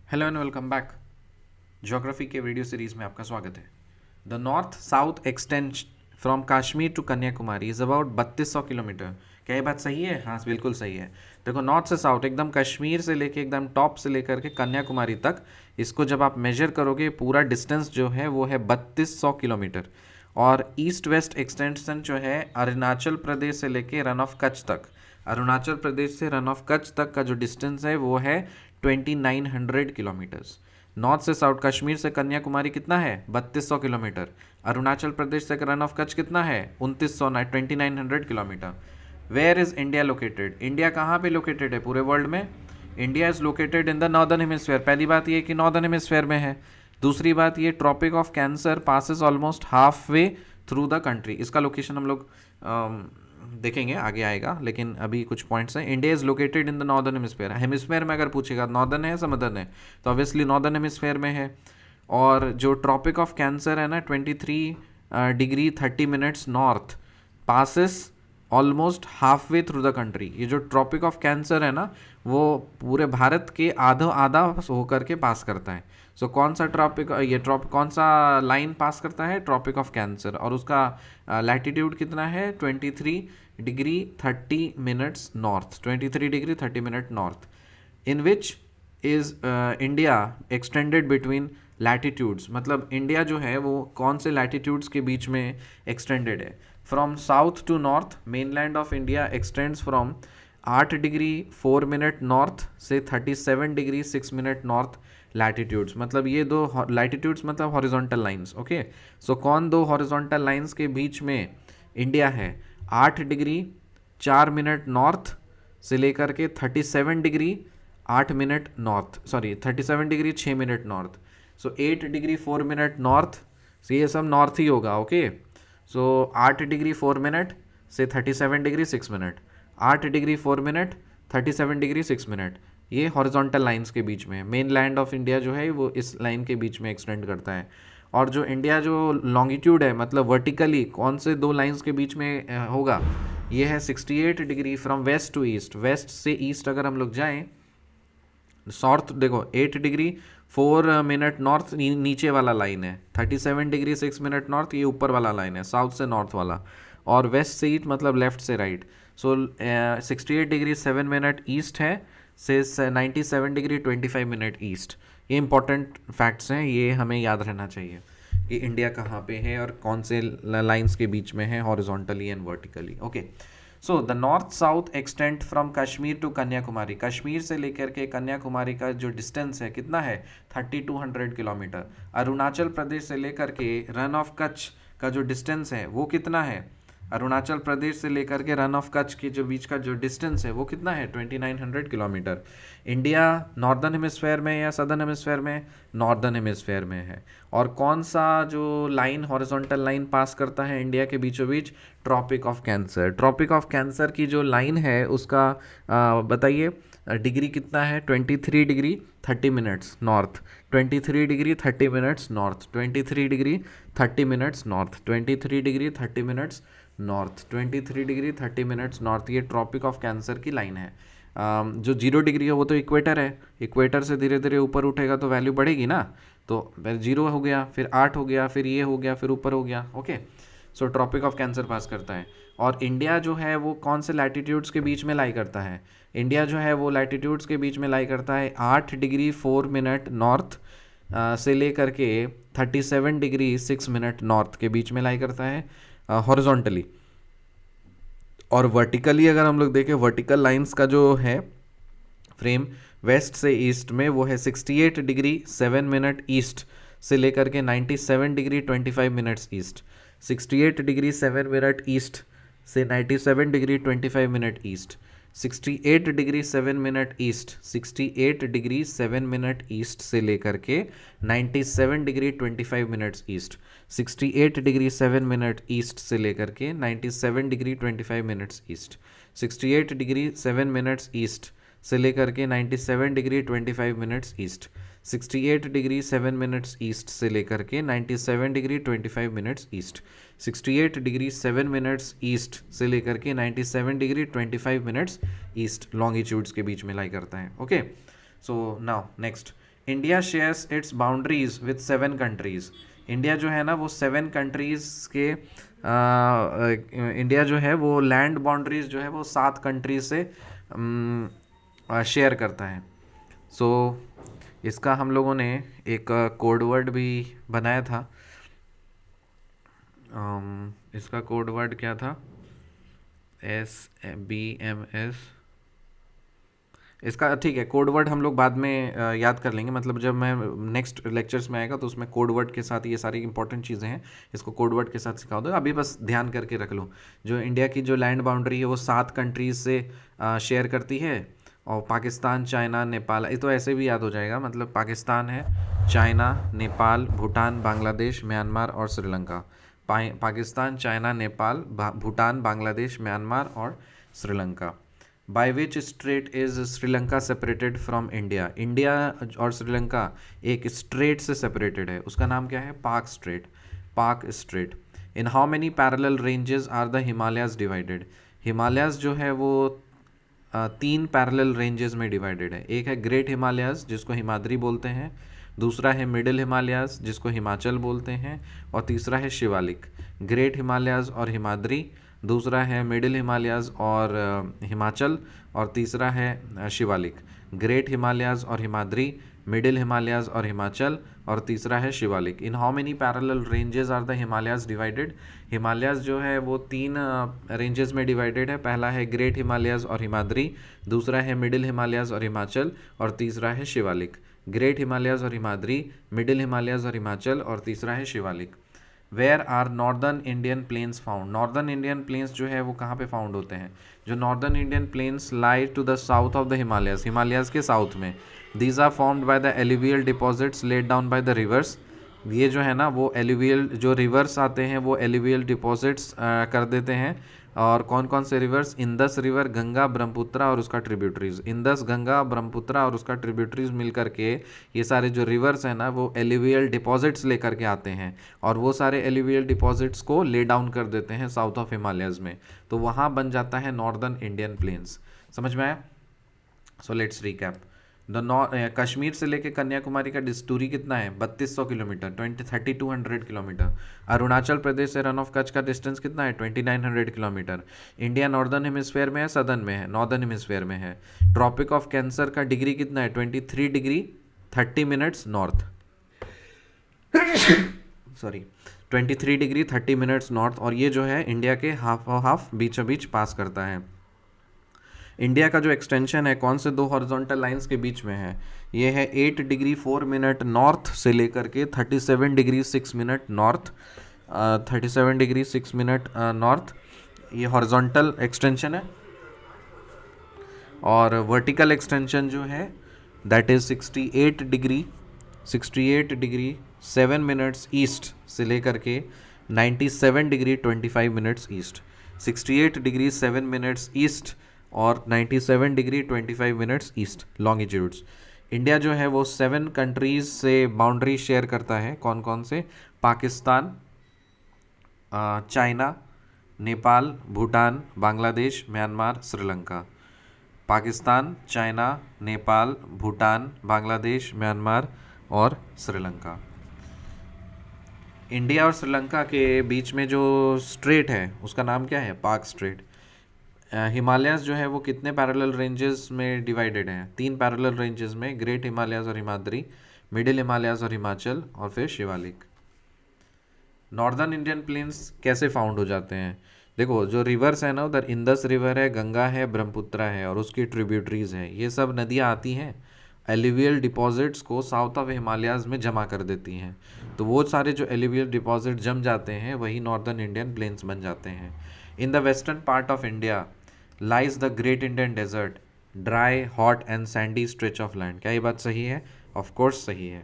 Hello and welcome back. Geography के video series में आपका स्वागत है। The north south extension from Kashmir to Kanyakumari is about 3200 kilometre. क्या ये बात सही है? हाँ, बिल्कुल सही है। देखो, नॉर्थ से साउथ एकदम कश्मीर से लेके एकदम टॉप से लेकर के कन्याकुमारी तक, इसको जब आप मेजर करोगे पूरा डिस्टेंस जो है वो है 3200 किलोमीटर। और ईस्ट वेस्ट एक्सटेंशन जो है अरुणाचल प्रदेश से लेके रन ऑफ कच्छ तक, अरुणाचल प्रदेश से रन ऑफ कच्छ तक का जो डिस्टेंस है वो है 2900 किलोमीटर्स। नॉर्थ से साउथ कश्मीर से कन्याकुमारी कितना है? 3200 किलोमीटर। अरुणाचल प्रदेश से रन ऑफ कच्छ कितना है? 2900 where is India located? India कहाँ पे लोकेटेड है पूरे वर्ल्ड में? India is located in the northern hemisphere. पहली बात ये कि नॉर्दर्न हेमिस्फेयर में है। दूसरी बात ये, tropic of cancer passes almost half way through the country. इसका लोकेशन हम लोग देखेंगे, आगे आएगा, लेकिन अभी कुछ पॉइंट्स हैं। India is located in the northern hemisphere. Hemisphere में अगर पूछेगा नॉर्दर्न है समदर्न है, तो ऑब्वियसली नॉर्दर्न हेमिस्फेयर में है। और जो ट्रॉपिक ऑफ कैंसर है ना, 23 degree 30 minutes north, passes almost half way through the country. ये जो ट्रॉपिक ऑफ कैंसर है ना, वो पूरे भारत के आधा आधा होकर के पास करता है। सो कौन सा ट्रॉपिक, ये कौन सा लाइन पास करता है? Tropic of cancer. और उसका लैटिट्यूड कितना है? 23 degree 30 minutes north, 23 degree 30 minute north, in which is India extended between latitudes. मतलब इंडिया जो है वो कौन से लैटिट्यूड्स के बीच में एक्सटेंडेड है? From south to north, mainland of India extends from 8 degree 4 minute north से 37 डिग्री 6 मिनट नॉर्थ लैटिट्यूड्स। मतलब ये दो लैटिट्यूड्स मतलब हॉरिजॉन्टल लाइंस। ओके, सो कौन दो हॉरिजॉन्टल लाइंस के बीच में इंडिया है? 8 डिग्री 4 मिनट नॉर्थ से लेकर के 37 degree 8 minute north, sorry 37 degree 6 minute north. So 8 degree 4 minute north, so ये सब नॉर्थ ही होगा। ओके, सो 8 डिग्री 4 मिनट से 37 degree 6 minute, 8 degree 4 minute 37 degree 6 minute, ये हॉरिजॉन्टल लाइंस के बीच में है। मेन लैंड ऑफ इंडिया जो है वो इस लाइन के बीच में एक्सटेंड करता है। और जो इंडिया जो लॉन्गिट्यूड है, मतलब वर्टिकली कौन से दो लाइंस के बीच में होगा, ये है 68 degree from west to east. West से ईस्ट अगर हम लोग जाएं, नॉर्थ देखो 8 डिग्री 4 मिनट नॉर्थ नीचे वाला लाइन है, 37 डिग्री 6 मिनट नॉर्थ ये ऊपर वाला लाइन है, साउथ से नॉर्थ वाला। और वेस्ट से ईस्ट मतलब लेफ्ट से राइट। सो 68 डिग्री 7 मिनट ईस्ट है से 97 डिग्री 25 मिनट ईस्ट। ये इंपॉर्टेंट फैक्ट्स हैं, ये हमें याद रहना चाहिए कि इंडिया कहाँ पे है और कौन से लाइंस के बीच में है, horizontally and vertically. Okay, so the north south extent from Kashmir to Kanyakumari. Kashmir से लेकर के कन्याकुमारी का जो डिस्टेंस है कितना है? 3200 किलोमीटर। अरुणाचल प्रदेश से लेकर के रन ऑफ कच्छ का जो डिस्टेंस है वो कितना है? अरुणाचल प्रदेश से लेकर के रन ऑफ कच्छ के जो बीच का जो डिस्टेंस है वो कितना है? 2900 किलोमीटर। इंडिया नॉर्दर्न हेमिस्फेयर में या सदर्न हेमिस्फेयर में? नॉर्दर्न हेमिस्फेयर में है। और कौन सा जो लाइन, हॉरिजॉन्टल लाइन पास करता है इंडिया के बीचों बीच? Tropic of cancer. Tropic of cancer की जो लाइन है उसका बताइए डिग्री कितना है? 23 degree 30 minutes north, 23 degree 30 minutes north, 23 degree 30 minutes north, 23 degree 30 minutes north, 23 degree 30 minutes north. ये ट्रॉपिक ऑफ कैंसर की लाइन है। जो 0 डिग्री है वो तो इक्वेटर है। इक्वेटर से धीरे धीरे ऊपर उठेगा तो वैल्यू बढ़ेगी ना, तो फिर 0 हो गया, फिर 8 हो गया, फिर ये हो गया, फिर ऊपर हो गया। Okay, so tropic of cancer pass करता है। और इंडिया जो है वो कौन से लैटिट्यूड्स के बीच में लाई करता है? इंडिया जो है वो लैटिट्यूड्स के बीच में लाई करता है 8 डिग्री 4 मिनट नॉर्थ से लेकर के 37 डिग्री 6 मिनट नॉर्थ के बीच में लाई करता है हॉरिजॉन्टली। और वर्टिकली अगर हम लोग देखें, वर्टिकल लाइंस का जो है फ्रेम वेस्ट से ईस्ट में वो है 68 डिग्री 7 मिनट ईस्ट से लेकर के 97 degree 25 minutes east, 68 degree 7 minute east से 97 degree 25 minute east, 68 degree 7 minute east, 68 degree 7 minute east से लेकर के 97 degree 25 minutes east, 68 degree 7 minute east से लेकर के 97 degree 25 minutes east, 68 degree 7 minutes east से लेकर के 97 degree 25 minutes east, 68 degree 7 minutes east से लेकर के 97 degree 25 minutes east, 68 degree 7 minutes east से लेकर के 97 डिग्री 25 मिनट्स ईस्ट लॉन्गिट्यूड्स के बीच में लाई करता है। Okay, so now next, India shares it's boundaries with 7 countries. India जो है ना वो 7 कंट्रीज के इंडिया जो है वो लैंड बाउंड्रीज जो है वो 7 कंट्रीज से शेयर करता है। सो इसका हम लोगों ने एक कोड वर्ड भी बनाया था। इसका कोड वर्ड क्या था? SBMS। इसका ठीक है, कोड वर्ड हम लोग बाद में याद कर लेंगे, मतलब जब मैं नेक्स्ट लेक्चर्स में आएगा तो उसमें कोड वर्ड के साथ ये सारी इंपॉर्टेंट चीज़ें हैं, इसको कोड वर्ड के साथ सिखा दो। अभी बस ध्यान करके रख लो, जो इंडिया की जो लैंड बाउंड्री है वो 7 कंट्रीज से शेयर करती है। और पाकिस्तान, चाइना, नेपाल, ये तो ऐसे भी याद हो जाएगा, मतलब पाकिस्तान है, चाइना, नेपाल, भूटान, बांग्लादेश, म्यांमार और श्रीलंका। पाकिस्तान, चाइना, नेपाल, भूटान, बांग्लादेश, म्यांमार और Sri Lanka. By which straight is Sri Lanka separated from India? India और श्रीलंका एक स्ट्रेट से सेपरेटेड है, उसका नाम क्या है? Palk strait. Palk strait. In how many parallel ranges are the Himalayas divided? Himalayas जो है वो 3 पैरेलल रेंजेस में डिवाइडेड है। एक है ग्रेट हिमालयाज जिसको हिमाद्री बोलते हैं, दूसरा है मिडिल हिमालयाज जिसको हिमाचल बोलते हैं, और तीसरा है शिवालिक। ग्रेट हिमालयाज और हिमाद्री, दूसरा है मिडिल हिमालयाज और हिमाचल, और तीसरा है शिवालिक। ग्रेट हिमालयाज और हिमाद्री, मिडिल हिमालयाज और हिमाचल, और तीसरा है Shivalik. In how many parallel ranges are the Himalayas divided? Himalayas जो है वो 3 रेंजेस में डिवाइडेड है। पहला है ग्रेट हिमालयाज और हिमाद्री, दूसरा है मिडिल हिमालयाज और हिमाचल, और तीसरा है शिवालिक। ग्रेट हिमालयाज और हिमाद्री, मिडिल हिमालयाज और हिमाचल, और तीसरा है Shivalik. Where are northern Indian plains found? Northern Indian plains जो है वो कहाँ पे फाउंड होते हैं? जो northern Indian plains lie to the south of the Himalayas, Himalayas के साउथ में। These are formed by the alluvial deposits laid down by the rivers. ये जो है ना वो एलुवियल जो रिवर्स आते हैं वो एलुवियल डिपॉजिट्स कर देते हैं। और कौन कौन से reverse? Indus river, Ganga, Brahmaputra और उसका ट्रिब्यूटरीज। इंदस, गंगा, ब्रह्मपुत्रा और उसका ट्रिब्यूटरीज मिल करके ये सारे जो रिवर्स हैं ना वो एलुवियल डिपॉजिट्स लेकर के आते हैं, और वो सारे एलुवियल डिपॉजिट्स को ले डाउन कर देते हैं साउथ ऑफ हिमालयाज में, तो वहाँ बन जाता है नॉर्दर्न इंडियन प्लेन्स। समझ में आया? So let's recap. कश्मीर से लेके कन्याकुमारी का दूरी कितना है? 3200 किलोमीटर, 3200 किलोमीटर। अरुणाचल प्रदेश से रन ऑफ कच्छ का डिस्टेंस कितना है? 2900 किलोमीटर। इंडिया नॉर्दर्न हेमिस्फेयर में है, सदर्न में है? नॉर्दर्न हेमिस्फेयर में है। ट्रॉपिक ऑफ कैंसर का डिग्री कितना है? 23 degree 30 minutes north, sorry 23 degree 30 minutes north, और ये जो है इंडिया के हाफ बीचों बीच पास करता है। इंडिया का जो एक्सटेंशन है कौन से 2 हॉरिजॉन्टल लाइंस के बीच में है? ये है 8 डिग्री 4 मिनट नॉर्थ से लेकर के 37 degree 6 minute north, 37 degree 6 minute north, ये हॉरिजॉन्टल एक्सटेंशन है। और वर्टिकल एक्सटेंशन जो है that is 68 degree 7 minutes east से लेकर के 97 degree 25 minutes east. 68 degree 7 minutes east और 97 degree 25 minutes east longitudes. India जो है वो 7 कंट्रीज से बाउंड्री शेयर करता है। कौन कौन से? Pakistan, China, Nepal, Bhutan, Bangladesh, Myanmar, Sri Lanka. Pakistan, China, Nepal, Bhutan, Bangladesh, Myanmar और श्रीलंका। इंडिया और श्रीलंका के बीच में जो स्ट्रेट है उसका नाम क्या है? पाक स्ट्रेट। हिमालयाज जो है वो कितने पैरेलल रेंजेस में डिवाइडेड हैं? 3 पैरेलल रेंजेस में, ग्रेट हिमालयाज और हिमाद्री, मिडिल हिमालयाज और हिमाचल, और फिर शिवालिक। नॉर्दर्न इंडियन प्लेन्स कैसे फाउंड हो जाते हैं? देखो जो रिवर्स है ना उधर इंदस रिवर है, गंगा है, ब्रह्मपुत्रा है और उसकी ट्रिब्यूटरीज है, ये सब नदियाँ आती हैं एलुवियल डिपॉजिट्स को साउथ ऑफ हिमालयाज में जमा कर देती हैं। तो वो सारे जो एलुवियल डिपॉजिट जम जाते हैं वही नॉर्दर्न इंडियन प्लेन्स बन जाते हैं। In the western part of India lies the great Indian desert, dry, hot and sandy stretch of land. क्या ये बात सही है? ऑफ कोर्स सही है।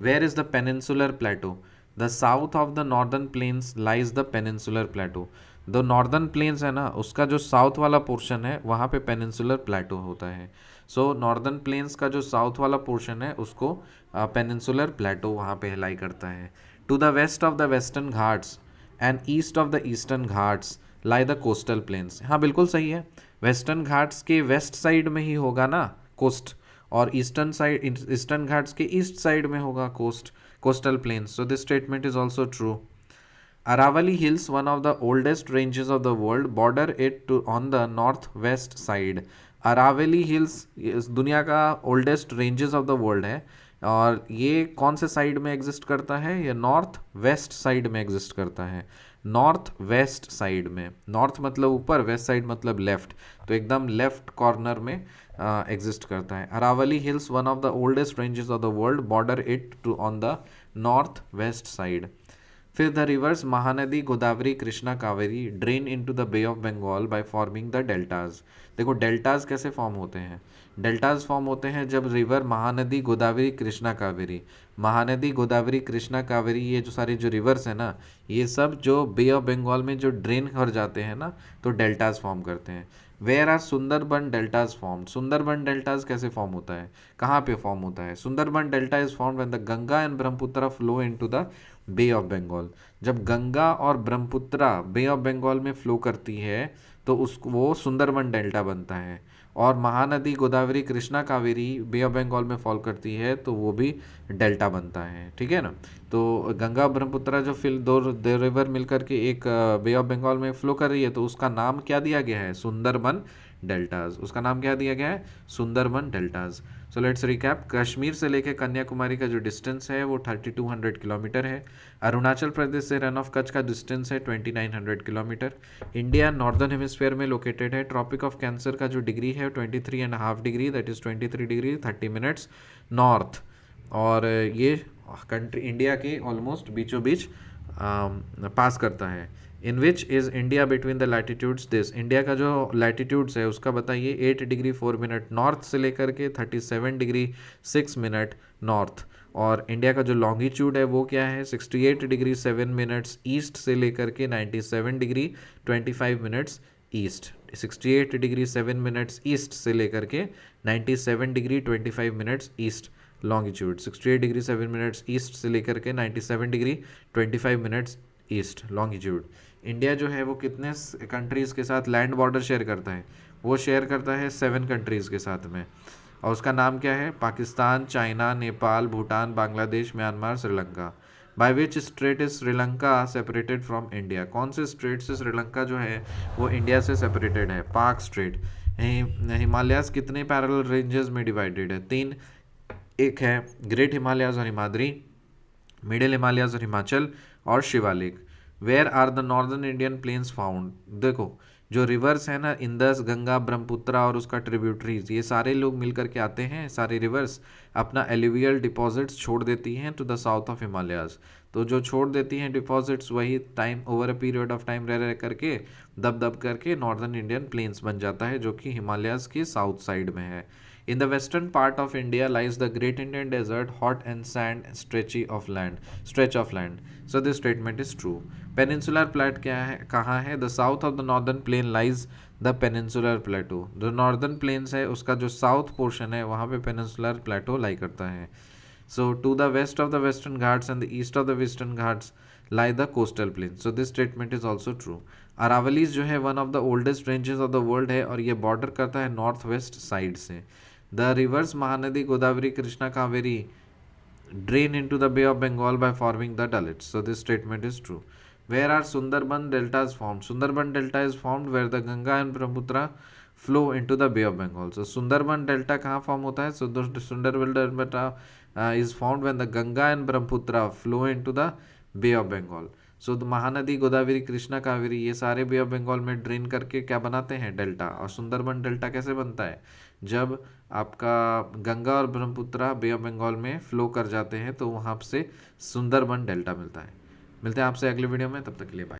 Where is the peninsular plateau? The south of the northern plains lies the peninsular plateau. The northern plains है ना उसका जो साउथ वाला पोर्शन है वहाँ पे पेनिनसुलर प्लेटो होता है। सो नॉर्दर्न प्लेन्स का जो साउथ वाला पोर्शन है उसको पेनिनसुलर प्लेटो वहाँ पे लाई करता है। To the west of the western Ghats and east of the eastern Ghats lie the coastal plains. हाँ बिल्कुल सही है, वेस्टर्न घाट्स के वेस्ट साइड में ही होगा ना कोस्ट, और ईस्टर्न घाट्स के ईस्ट साइड में होगा coastal planes. So this statement is also true. Aravalli Hills, one of the oldest ranges of the world, border it to on the northwest side. Aravalli Hills इस दुनिया का oldest ranges of the world है और ये कौन से side में exist करता है? ये नॉर्थ वेस्ट साइड में एग्जिस्ट करता है. नॉर्थ वेस्ट साइड में, नॉर्थ मतलब ऊपर, वेस्ट साइड मतलब लेफ्ट, तो एकदम लेफ्ट कॉर्नर में एग्जिस्ट करता है. Aravalli hills one of the oldest ranges of the world, border it to on the north west side. फिर the rivers Mahanadi, Godavari, Krishna, Kaveri drain into the bay of Bengal by forming the deltas. देखो deltas कैसे form होते हैं? Deltas form होते हैं जब river Mahanadi, Godavari, Krishna, Kaveri, Mahanadi, Godavari, Krishna, Kaveri, ये जो सारी जो रिवर्स है ना, ये सब जो बे ऑफ बंगाल में जो ड्रेन कर जाते हैं ना, तो डेल्टाज फॉर्म करते हैं. Where are Sundarban deltas form. Sundarban deltas कैसे फॉर्म होता है, कहाँ पे फॉर्म होता है? Sundarban delta is form when the Ganga and Brahmaputra flow into the bay of Bengal. जब गंगा और ब्रह्मपुत्र बे ऑफ बंगाल में फ्लो करती है तो वो सुंदरबन डेल्टा बनता है. और महानदी, गोदावरी, कृष्णा, कावेरी बे ऑफ बंगाल में फॉल करती है तो वो भी डेल्टा बनता है. ठीक है ना. तो गंगा ब्रह्मपुत्र जो फिर दो रिवर मिलकर के एक बे ऑफ बंगाल में फ्लो कर रही है, तो उसका नाम क्या दिया गया है? सुंदरबन डेल्टाज. उसका नाम क्या दिया गया है? Sundarban deltas. So let's recap. Kashmir से लेकर कन्याकुमारी का जो डिस्टेंस है वो 3200 किलोमीटर है. अरुणाचल प्रदेश से रन ऑफ कच्छ का डिस्टेंस है 2900 किलोमीटर. इंडिया नॉर्दर्न हेमिस्फीयर में लोकेटेड है. ट्रॉपिक ऑफ कैंसर का जो डिग्री है 23.5 degree, that is 23 degree 30 minutes north. और ये कंट्री इंडिया के ऑलमोस्ट बीचों बीच पास करता है. In which is India between the latitudes this. India का जो लैटिट्यूड्स है उसका बताइए. 8 डिग्री 4 मिनट नॉर्थ से लेकर के 37 डिग्री 6 मिनट नॉर्थ. और इंडिया का जो लॉन्गिट्यूड है वो क्या है? 68 डिग्री 7 मिनट्स ईस्ट से लेकर के 97 degree 25 minutes east. 68 degree 7 minutes east से लेकर के 97 degree 25 minutes east longitude. 68 degree 7 minutes east से लेकर के 97 degree 25 minutes east longitude. India जो है वो कितने कंट्रीज़ के साथ लैंड बॉर्डर शेयर करता है? वो शेयर करता है 7 कंट्रीज़ के साथ में. और उसका नाम क्या है? Pakistan, China, Nepal, Bhutan, Bangladesh, Myanmar, Sri Lanka. By which straight is Sri Lanka separated from India. कौन से स्ट्रेट से श्रीलंका जो है वो इंडिया से सेपरेटेड है? पाक स्ट्रेट. हिमालयाज कितने पैरेलल रेंजेस में डिवाइडेड है? 3. एक है ग्रेट हिमालयाज और हिमाद्री, मिडिल हिमालयाज और हिमाचल, और Shivalik. Where are the northern Indian plains found. देखो जो रिवर्स है ना, इंदस, गंगा, ब्रह्मपुत्र और उसका ट्रिब्यूटरीज, ये सारे लोग मिल करके आते हैं, सारे रिवर्स अपना एलिवियल डिपॉजिट्स छोड़ देती हैं to the south of Himalayas. तो जो छोड़ देती हैं डिपॉजिट्स वही time over a period of time रह करके दब दब करके नॉर्दर्न इंडियन प्लेन्स बन जाता है, जो कि हिमालयाज के साउथ साइड में है. In the western part of India lies the Great Indian Desert, hot and sand stretch of land. So this statement is true. Peninsular Plateau क्या है, कहाँ है? The south of the northern plain lies the Peninsular Plateau. जो northern plains है उसका जो south portion है वहाँ पे Peninsular Plateau lie करता है. So to the west of the Western Ghats and the east of the Western Ghats lie the coastal plains. So this statement is also true. Aravallis जो है one of the oldest ranges of the world है और ये border करता है north west side से. The rivers Mahanadi, Godavari, Krishna, Kaveri drain into the Bay of Bengal by forming the Dalits. So this statement is true. Where are Sundarban deltas formed? Sundarban delta is formed where the Ganga and Brahmaputra flow into the Bay of Bengal. So Sundarban delta कहाँ form होता है? So Sundarban delta is formed when the Ganga and Brahmaputra flow into the Bay of Bengal. सो महानदी, गोदावरी, कृष्णा, कावेरी ये सारे बे of Bengal में drain करके क्या बनाते हैं? डेल्टा. और सुंदरबन डेल्टा कैसे बनता है? जब आपका गंगा और ब्रह्मपुत्र बे ऑफ बंगाल में फ्लो कर जाते हैं तो वहाँ से सुंदरबन डेल्टा मिलता है. मिलते हैं आपसे अगले वीडियो में, तब तक के लिए बाय.